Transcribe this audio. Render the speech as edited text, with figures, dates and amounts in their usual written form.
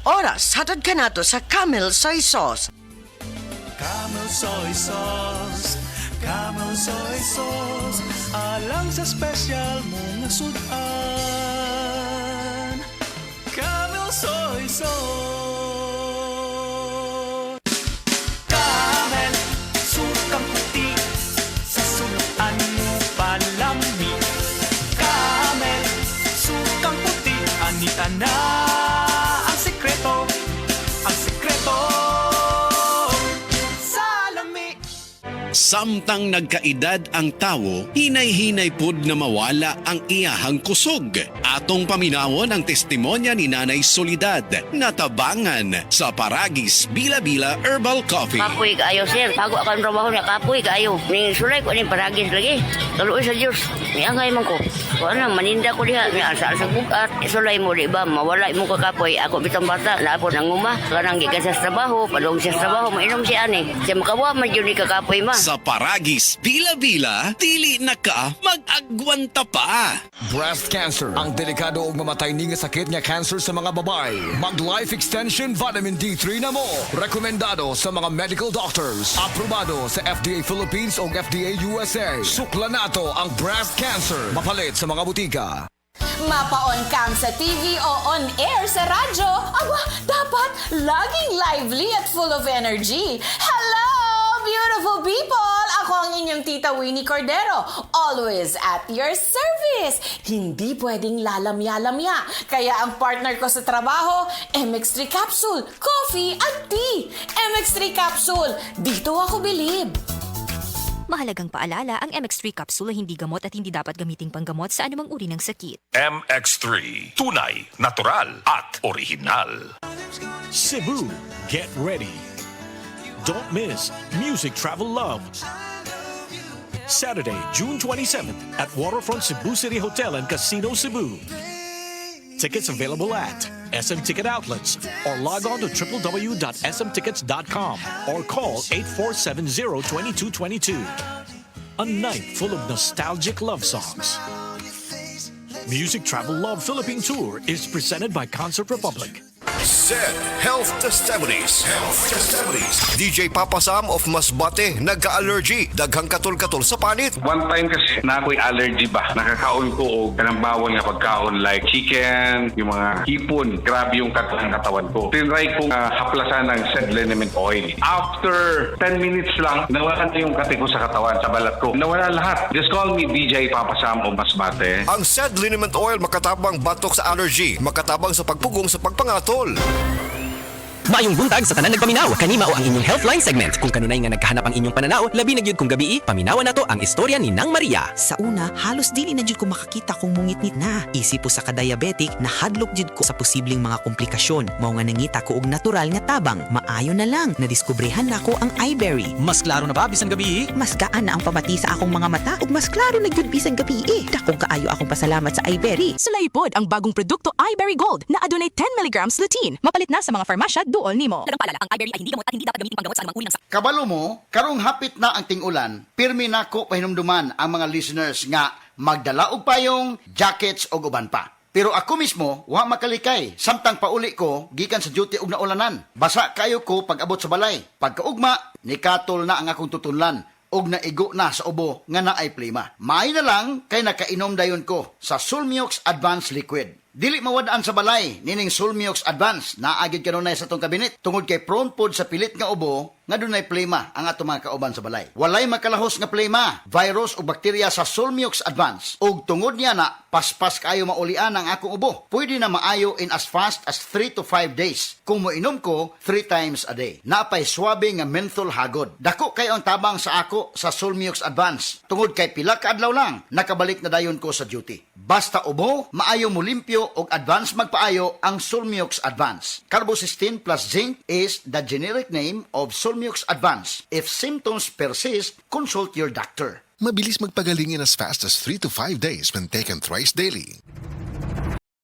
Oras, hatod ka nato sa Camel Soy Sauce. Camel Soy Sauce, Camel Soy Sauce, alang sa special mong sudan. Camel Soy Sauce. Camel, sukang puti, sa sudan mo palami. Camel, sukang puti, anita na ang sekreto, ang sekreto. Samtang nagkaedad ang tawo, hinay-hinay pud na mawala ang iyahang kusog. Atong paminawon ang testimonya ni Nanay Soledad na tabangan sa Paragis Bila-Bila Herbal Coffee. Kapoy kaayo, sir. Bago ako ang trabaho niya, kapoy kaayo. Ning sulay ko ning Paragis lagi. Kaluoy sa Diyos. May angay man ko. Kung ano, maninda ko diha. May asa-asa bukat. Sulay mo, di ba? Mawala mo ka kapoy. Ako bitang bata. Naapon ang uma. Kanang gikan sa trabaho. Padong siya sa trabaho. Mainom siya ani. Siya makawa man yun ni kakapoy ma. Sa Paragis Bila-Bila, dili na ka mag-agwanta pa. Breast cancer, ang delikado ug mamatay ni nga sakit nga cancer sa mga babae. Mag-life extension vitamin D3 na mo. Rekomendado sa mga medical doctors. Aprobado sa FDA Philippines o FDA USA. Sukla nato ang breast cancer. Mapalit sa mga butika. Mapa-on cam sa TV o on air sa radyo, aba, dapat laging lively at full of energy. Hello, beautiful people! Ako ang inyong tita Winnie Cordero, always at your service. Hindi pwedeng lalamya-lamya. Kaya ang partner ko sa trabaho, MX3 Capsule, coffee at tea. MX3 Capsule, dito ako bilib. Mahalagang paalala, ang MX3 capsule ay hindi gamot at hindi dapat gamiting panggamot sa anumang uri ng sakit. MX3, tunay, natural at original. Cebu, get ready. Don't miss Music Travel Love. Saturday, June 27th at Waterfront Cebu City Hotel and Casino Cebu. Tickets available at SM Ticket Outlets or log on to www.smtickets.com or call 8470-2222. A night full of nostalgic love songs. Music Travel Love Philippine Tour is presented by Concert Republic. Said Health Testimonies. DJ Papa Sam of Masbate, nagka-allergy, daghang katol-katol sa panit. One time kasi na ako'y allergy ba, nakakaon ko o kanang bawal nga pagkaon like chicken, yung mga hipon, grabe yung katawan ko. Tinry kong haplasan ng said liniment oil. After 10 minutes lang, nawala na yung kate ko sa katawan, sa balat ko. Nawala lahat. Just call me DJ Papa Sam of Masbate. Ang said liniment oil makatabang batok sa allergy, makatabang sa pagpugong sa pagpangatol. Maayong buntag sa tanan nagpaminaw. Kani mao ang inyong Healthline segment. Kung kanunay nga nagkahanap ang inyong pananaw, labi na gyud kung gabi, paminawan nato ang istorya ni Nang Maria. Sa una, halos dili na jud ko makakita kung mungit-ngit na. Isip po sa ka-diabetic, nahadlok jud ko sa posibleng mga komplikasyon. Mao nga nangita ko og natural nga tabang. Maayo na lang, nadiskubrehan nako ang iBerry. Mas klaro na ba bisan gabi? Mas gaan na ang pamati sa akong mga mata ug mas klaro na jud bisan gabi. Dakong kaayo akong pasalamat sa iBerry. Sulaypod ang bagong produkto iBerry Gold na adunay 10 mg lutein. Mapalit na sa mga farmasya duol nimo. Dagang paalala, ang iBerry ay hindi gamot at hindi dapat gamitin panggamot sa anumang uri ng sakit. Kabalo mo, karong hapit na ang ting-ulan, pirmi nako pahinumduman ang mga listeners nga magdala og payong, jackets o uban pa. Pero ako mismo, wa makalikay. Samtang pauli ko, gikan sa duty og naulanan. Basa kayo ko pag abot sa balay. Pagkaugma, nikatol na ang akong tutunlan og naigo na sa ubo nga naay plima. Maay na lang kay nakainom dayon ko sa Sulmiox Advanced Liquid. Dili mawadaan sa balay, nining Sulmiox Advance, naagid kanunay sa tong kabinet. Tungod kay prone pod sa pilit nga ubo, nga dunay plema ang ato mga kauban sa balay. Walay makalahos nga plema, virus o bakterya sa Sulmiox Advance. Ug tungod niya na, paspas kayo maulian ang akong ubo. Pwede na maayo in as fast as 3 to 5 days. Kung moinom ko, 3 times a day. Napay swabe nga menthol hagod. Dako kayo ang tabang sa ako sa Sulmiox Advance. Tungod kay pila ka adlaw lang, nakabalik na dayon ko sa duty. Basta ubo, maayo mo limpyo og advance magpaayo ang Sulmiox Advance. Carbocysteine plus zinc is the generic name of Sulmiox Advance. If symptoms persist, consult your doctor. Mabilis magpagaling in as fast as 3 to 5 days when taken thrice daily.